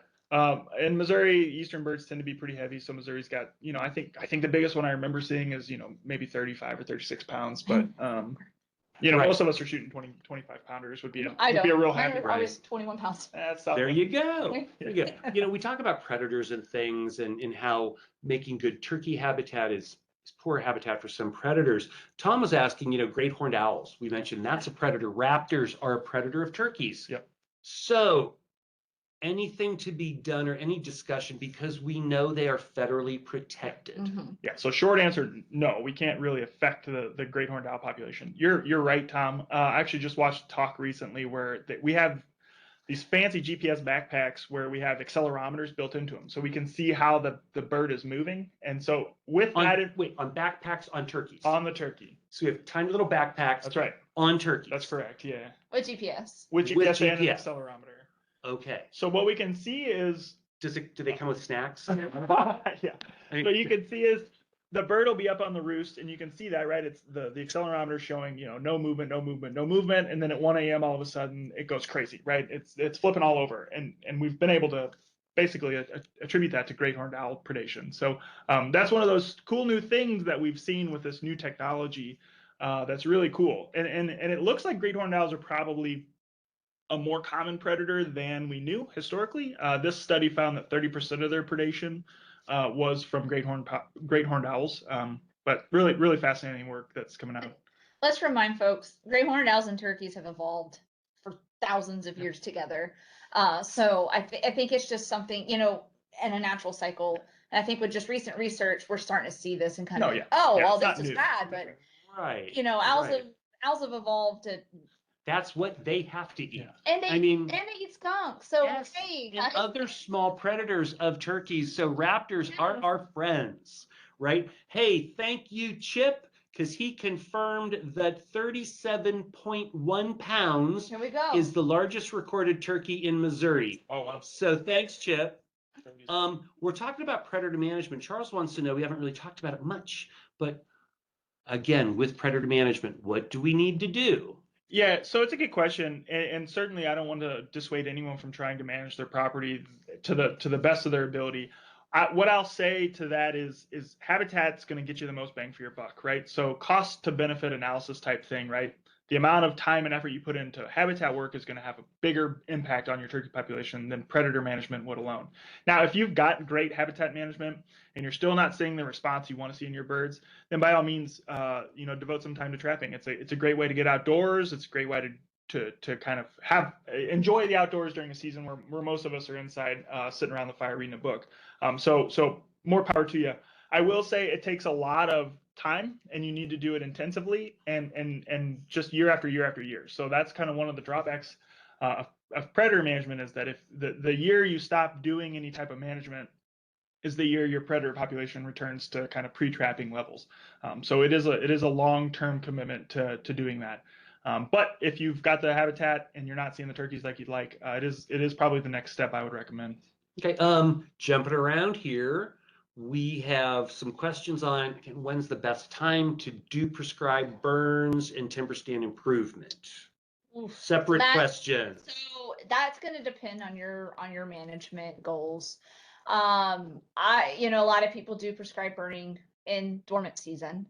In Missouri, eastern birds tend to be pretty heavy. So Missouri's got, I think the biggest one I remember seeing is, maybe 35 or 36 pounds. But,
Right.
most of us are shooting 20, 25 pounders would be a
I don't.
real
Mine
happy.
are always 21 pounds.
That's
There
something.
you go. There you go. We talk about predators and things and how making good turkey habitat is poor habitat for some predators. Tom was asking, great horned owls. We mentioned that's a predator. Raptors are a predator of turkeys.
Yep.
So anything to be done or any discussion because we know they are federally protected.
Mhm.
Yeah. So short answer, no, we can't really affect the great horned owl population. You're right, Tom. I actually just watched a talk recently where we have these fancy GPS backpacks where we have accelerometers built into them, so we can see how the bird is moving. And so with
On,
that,
on backpacks on turkeys.
on the turkey.
So we have tiny little backpacks.
That's right.
On turkeys.
That's correct. Yeah.
With GPS.
With GPS and an
GPS.
accelerometer.
Okay.
So what we can see is,
Do they come with snacks?
yeah.
I mean,
So you can see is the bird will be up on the roost, and you can see that, right? It's the accelerometer showing, no movement, no movement, no movement, and then at 1 a.m. all of a sudden it goes crazy, right? It's flipping all over, and we've been able to basically attribute that to great horned owl predation. So that's one of those cool new things that we've seen with this new technology. That's really cool, and it looks like great horned owls are probably a more common predator than we knew historically. This study found that 30% of their predation was from great horned owls. But really fascinating work that's coming out.
Let's remind folks, great horned owls and turkeys have evolved for thousands of years together. So I think it's just something, in a natural cycle. And I think with just recent research, we're starting to see this and kind of,
Yeah,
well,
it's not
this is
new.
bad, but
right.
owls have evolved to.
That's what they have to eat.
Yeah.
And
I mean,
they eat skunk. So
yes,
hey,
and other small predators of turkeys. So raptors are our friends, right? Hey, thank you, Chip, because he confirmed that 37.1 pounds
here we go.
is the largest recorded turkey in Missouri.
Oh wow.
So thanks, Chip. We're talking about predator management. Charles wants to know, we haven't really talked about it much, but again, with predator management, what do we need to do?
Yeah, so it's a good question, and certainly I don't want to dissuade anyone from trying to manage their property to the best of their ability. What I'll say to that is habitat's going to get you the most bang for your buck, right? So cost to benefit analysis type thing, right? The amount of time and effort you put into habitat work is going to have a bigger impact on your turkey population than predator management would alone. Now, if you've got great habitat management and you're still not seeing the response you want to see in your birds, then by all means, devote some time to trapping. It's a great way to get outdoors. It's a great way to kind of enjoy the outdoors during a season where most of us are inside, sitting around the fire reading a book. So more power to you. I will say it takes a lot of time, and you need to do it intensively and just year after year after year. So that's kind of one of the drawbacks of predator management, is that if the year you stop doing any type of management is the year your predator population returns to kind of pre-trapping levels. So it is a long-term commitment to doing that. But if you've got the habitat and you're not seeing the turkeys like you'd like, it is probably the next step I would recommend.
Okay, jumping around here, we have some questions on when's the best time to do prescribed burns and timber stand improvement.
Oof.
Separate questions.
So that's going to depend on your management goals. A lot of people do prescribe burning in dormant season.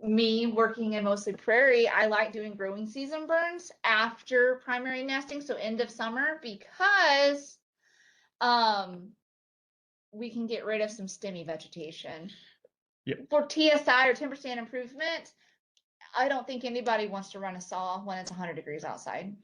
Me working in mostly prairie, I like doing growing season burns after primary nesting, so end of summer, because we can get rid of some stemmy vegetation.
Yep.
For TSI or timber stand improvement, I don't think anybody wants to run a saw when it's 100 degrees outside.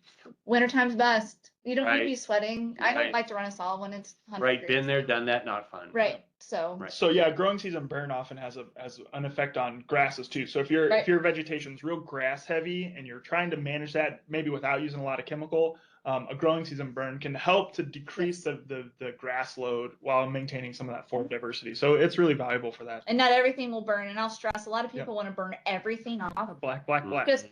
Wintertime's best. You don't need to be sweating. I don't like to run a saw when it's 100
Right,
degrees.
been there, done that, not fun.
Right. So.
Right.
So yeah, growing season burn often has an effect on grasses too. So if your vegetation's real grass heavy and you're trying to manage that maybe without using a lot of chemical, a growing season burn can help to decrease the grass load while maintaining some of that form diversity. So it's really valuable for that.
And not everything will burn. And I'll stress, a lot of people want to burn everything off.
Black.
Because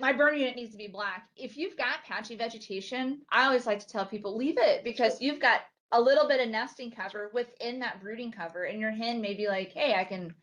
my burn unit needs to be black. If you've got patchy vegetation, I always like to tell people, leave it, because you've got a little bit of nesting cover within that brooding cover, and your hen may be like, hey, I can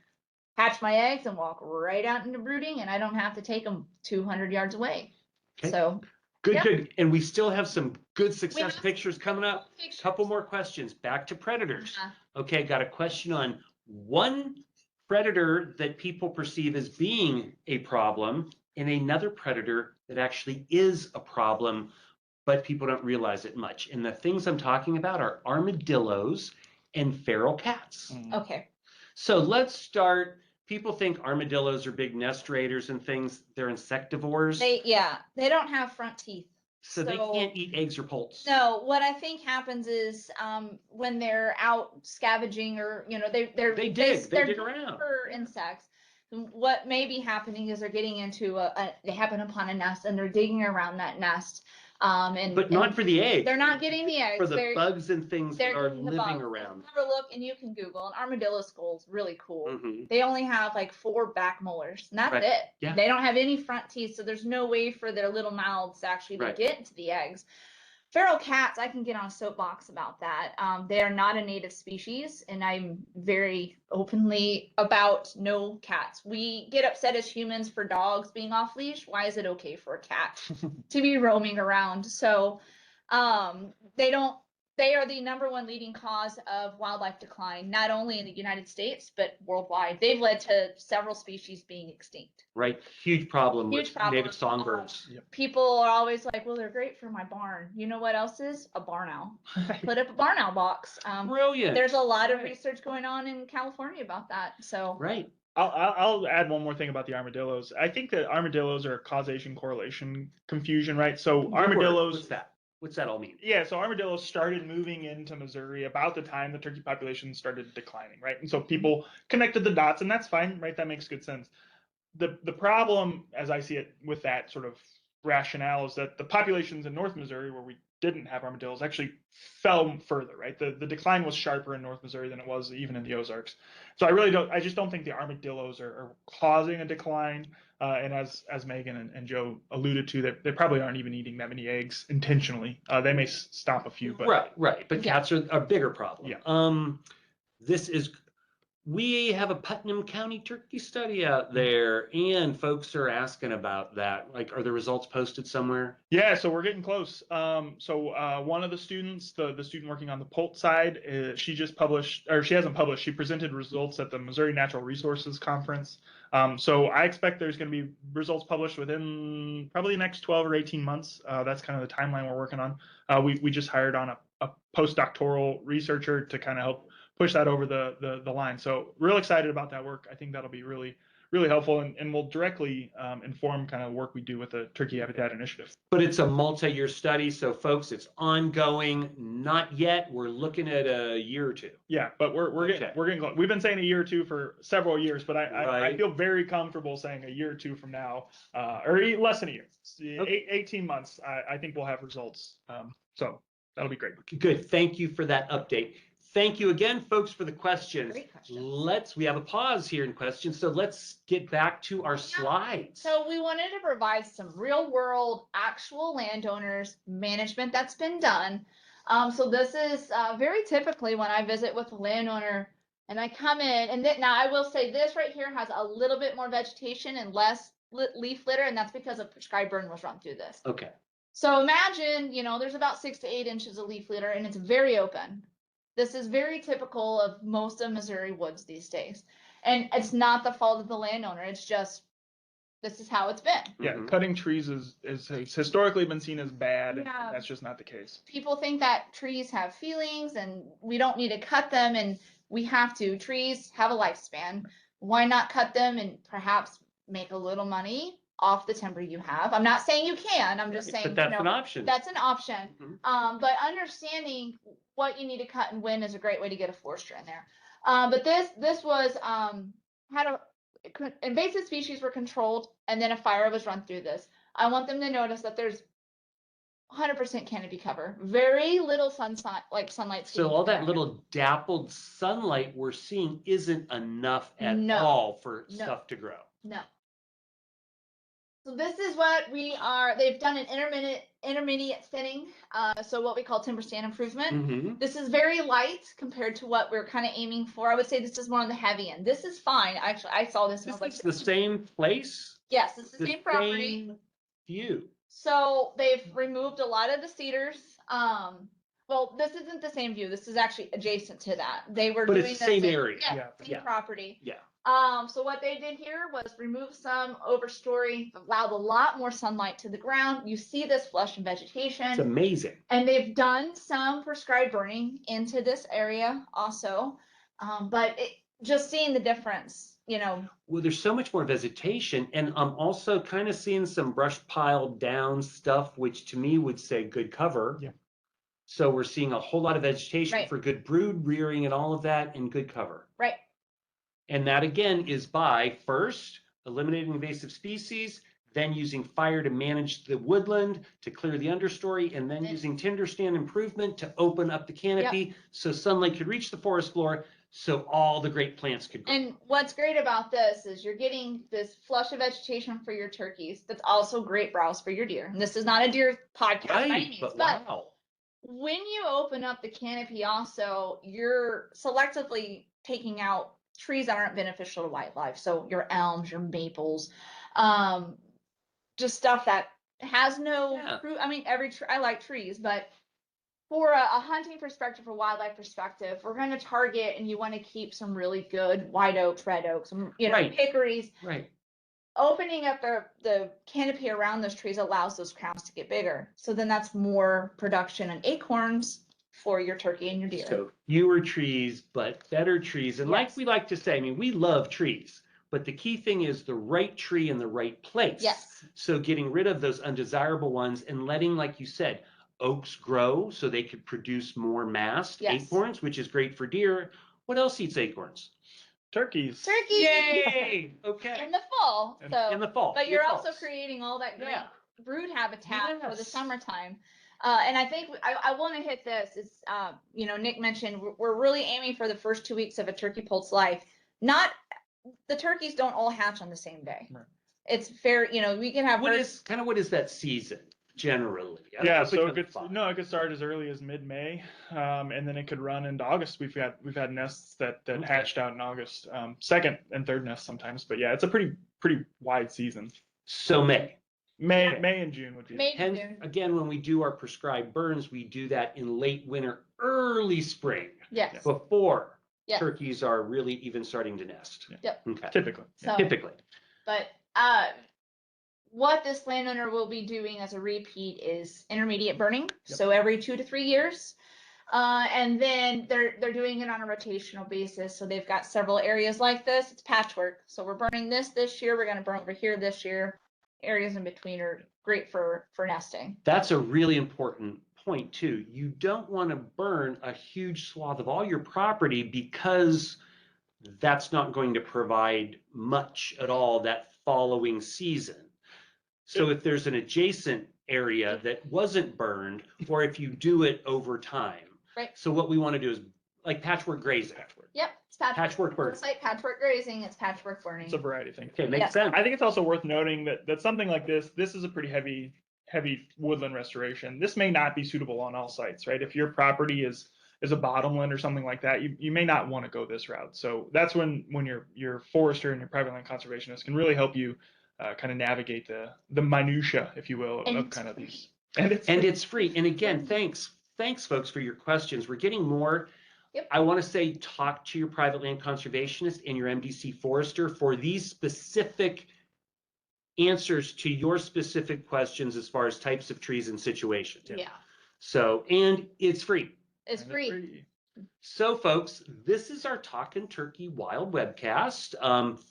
hatch my eggs and walk right out into brooding, and I don't have to take them 200 yards away. Okay. So
good. And we still have some good success pictures coming up. Couple more questions. Back to predators. Okay, got a question on one predator that people perceive as being a problem and another predator that actually is a problem, but people don't realize it much. And the things I'm talking about are armadillos and feral cats.
Okay.
So let's start. People think armadillos are big nest raiders and things. They're insectivores.
They don't have front teeth.
So they can't eat eggs or poults.
No, what I think happens is when they're out scavenging, or they dig around for insects. What may be happening is they're getting into they happen upon a nest and they're digging around that nest. And
But not
and
for the eggs.
they're not getting the eggs.
For the bugs and things that are
getting the
living
bugs.
around.
Have a look, and you can Google. An armadillo skull is really cool.
Mhm.
They only have like 4 back molars, and that's
Right.
it.
Yeah.
They don't have any front teeth, so there's no way for their little mouths to actually
Right.
get into the eggs. Feral cats, I can get on a soapbox about that. They are not a native species, and I'm very openly about no cats. We get upset as humans for dogs being off leash. Why is it okay for a cat to be roaming around? So, they are the #1 leading cause of wildlife decline, not only in the United States, but worldwide. They've led to several species being extinct.
Right. Huge problem
Huge
with
problem.
native songbirds.
People are always like, well, they're great for my barn. You know what else is? A barn owl. Put up a barn owl box.
Brilliant.
There's a lot of
Right.
research going on in California about that. So
Right.
I'll add one more thing about the armadillos. I think that armadillos are a causation correlation confusion, right? So
Good word.
armadillos.
What's that? What's that all mean?
Yeah, so armadillos started moving into Missouri about the time the turkey population started declining, right? And so people connected the dots, and that's fine, right? That makes good sense. The problem, as I see it, with that sort of rationale is that the populations in North Missouri, where we didn't have armadillos, actually fell further, right? The decline was sharper in North Missouri than it was even in the Ozarks. So I just don't think the armadillos are causing a decline. And as Megan and Joe alluded to, they probably aren't even eating that many eggs intentionally. They may stop a few, but
Right. But
Yeah.
cats are a bigger problem.
Yeah.
We have a Putnam County turkey study out there, and folks are asking about that. Like, are the results posted somewhere?
Yeah, so we're getting close. One of the students, the student working on the poult side, she just published, or she hasn't published, she presented results at the Missouri Natural Resources Conference. So I expect there's going to be results published within probably the next 12 or 18 months. That's kind of the timeline we're working on. We just hired on a postdoctoral researcher to kind of help push that over the line. So real excited about that work. I think that'll be really helpful and will directly inform kind of work we do with the Turkey Habitat Initiative.
But it's a multi-year study, so folks, it's ongoing. Not yet. We're looking at a year or two.
Yeah, but we're getting close. We've been saying a year or two for several years, but I feel very comfortable saying a year or two from now, or less than a year,
Okay.
18 months. I think we'll have results. So that'll be great.
Good. Thank you for that update. Thank you again, folks, for the questions.
Great questions.
We have a pause here in questions, so let's get back to our
Yeah.
slides.
So we wanted to provide some real world, actual landowners management that's been done. So this is very typically when I visit with a landowner and I come in, and now I will say this right here has a little bit more vegetation and less leaf litter, and that's because a prescribed burn was run through this.
Okay.
So imagine, there's about 6 to 8 inches of leaf litter, and it's very open. This is very typical of most of Missouri woods these days. And it's not the fault of the landowner. It's just, this is how it's been.
Yeah,
Mhm.
cutting trees is historically been seen as bad.
Yeah.
That's just not the case.
People think that trees have feelings and we don't need to cut them, and we have to. Trees have a lifespan. Why not cut them and perhaps make a little money off the timber you have? I'm not saying you can. I'm just saying,
But that's an option.
that's an option.
Mhm.
But understanding what you need to cut and when is a great way to get a forester in there. But this was invasive species were controlled, and then a fire was run through this. I want them to notice that there's 100% canopy cover, very little sunlight.
So all that little dappled sunlight we're seeing isn't enough at all for stuff to grow.
No. So this is what they've done an intermediate thinning, so what we call timber stand improvement.
Mhm.
This is very light compared to what we're kind of aiming for. I would say this is more on the heavy end. This is fine. Actually, I saw this and I was like,
This is the same place?
yes, it's the same property.
Same view.
So they've removed a lot of the cedars. Well, this isn't the same view. This is actually adjacent to that. They were
But
doing
it's the same area.
Yeah, same
Yeah.
property.
Yeah.
So what they did here was remove some overstory, allowed a lot more sunlight to the ground. You see this flush in vegetation.
It's amazing.
And they've done some prescribed burning into this area also. But just seeing the difference,
Well, there's so much more vegetation, and I'm also kind of seeing some brush piled down stuff, which to me would say good cover.
Yeah.
So we're seeing a whole lot of vegetation
Right.
for good brood rearing and all of that, and good cover.
right.
And that again is by first eliminating invasive species, then using fire to manage the woodland, to clear the understory, and then
And-
using tinder stand improvement to open up the canopy so sunlight could reach the forest floor, so all the great plants could grow.
And what's great about this is you're getting this flush of vegetation for your turkeys. That's also great browse for your deer. And this is not a deer podcast by any
Right,
means,
but
but
wow.
when you open up the canopy also, you're selectively taking out trees that aren't beneficial to wildlife. So your elms, your maples, just stuff that has no
Yeah.
fruit. I mean, every tree, I like trees, but for a hunting perspective, for wildlife perspective, we're going to target, and you want to keep some really good white oaks, red oaks, some,
Right.
hickories.
Right.
Opening up the canopy around those trees allows those crowns to get bigger. So then that's more production and acorns for your turkey and your deer.
So fewer trees, but better trees. And like
Yes.
we like to say, I mean, we love trees, but the key thing is the right tree in the right place.
Yes.
So getting rid of those undesirable ones and letting, like you said, oaks grow so they could produce more mast
Yes.
acorns, which is great for deer. What else eats acorns?
Turkeys.
Turkey
Yay! Okay.
in the fall.
In-
So
In the fall.
but you're
Good
also
calls.
creating all that great
Yeah.
brood habitat for the
Yes.
summertime. And I think I want to hit this. It's Nick mentioned we're really aiming for the first 2 weeks of a turkey poult's life. Not the turkeys don't all hatch on the same day.
Right.
It's fair. We can have
What
herds-
is that season generally? I don't
Yeah,
know if we
so
can define.
it could start as early as mid-May, and then it could run into August. We've had nests that
Okay.
hatched out in August, second and third nests sometimes. But yeah, it's a pretty wide season.
So May.
May
Okay.
May and June would be.
May to
Hence,
June.
again, when we do our prescribed burns, we do that in late winter, early spring,
Yes.
before
Yeah.
turkeys are really even starting to nest.
Yeah.
Yep.
Okay.
Typically.
So,
Typically.
but what this landowner will be doing as a repeat is intermediate burning.
Yep.
So every 2 to 3 years. And then they're doing it on a rotational basis. So they've got several areas like this. It's patchwork. So we're burning this year. We're going to burn over here this year. Areas in between are great for nesting.
That's a really important point too. You don't want to burn a huge swath of all your property because that's not going to provide much at all that following season. So if there's an adjacent area that wasn't burned, or if you do it over time.
Right.
So what we want to do is like patchwork grazing.
Yep. It's patchwork.
Patchwork burning.
It's like patchwork grazing. It's patchwork burning.
It's a variety of things.
Okay, makes
Yeah.
sense.
I think it's also worth noting that something like this is a pretty heavy woodland restoration. This may not be suitable on all sites, right? If your property is a bottomland or something like that, you may not want to go this route. So that's when your forester and your private land conservationist can really help you kind of navigate the minutia, if you will,
And
of
it's
kind of
free.
these.
And it's free. And again, thanks folks for your questions. We're getting more.
Yep.
I want to say talk to your private land conservationist and your MDC forester for these specific answers to your specific questions as far as types of trees and situations.
Yeah.
So, and it's free.
It's free.
So folks, this is our Talkin' Turkey Wild webcast.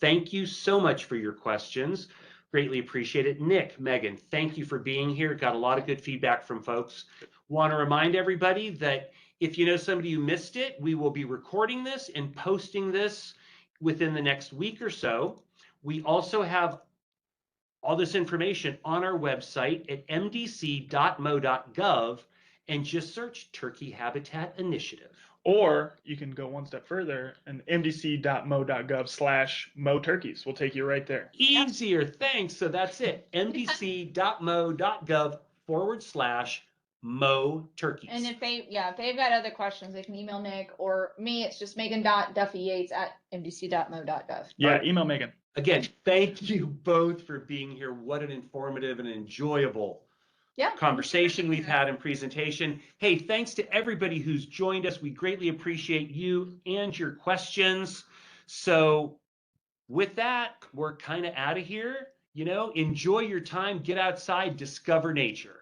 Thank you so much for your questions. Greatly appreciate it. Nick, Megan, thank you for being here. Got a lot of good feedback from folks. Want to remind everybody that if you know somebody who missed it, we will be recording this and posting this within the next week or so. We also have all this information on our website at mdc.mo.gov and just search Turkey Habitat Initiative.
Or you can go one step further and mdc.mo.gov/mo turkeys will take you right there.
Easier, thanks. So that's it. mdc.mo.gov/mo turkeys.
And if they've got other questions, they can email Nick or me. It's just megan.duffyyates@mdc.mo.gov.
Yeah,
All right.
email Megan.
Again, thank you both for being here. What an informative and enjoyable conversation we've had and presentation. Hey, thanks to everybody who's joined us. We greatly appreciate you and your questions. So with that, we're kind of out of here. Enjoy your time, get outside, discover nature.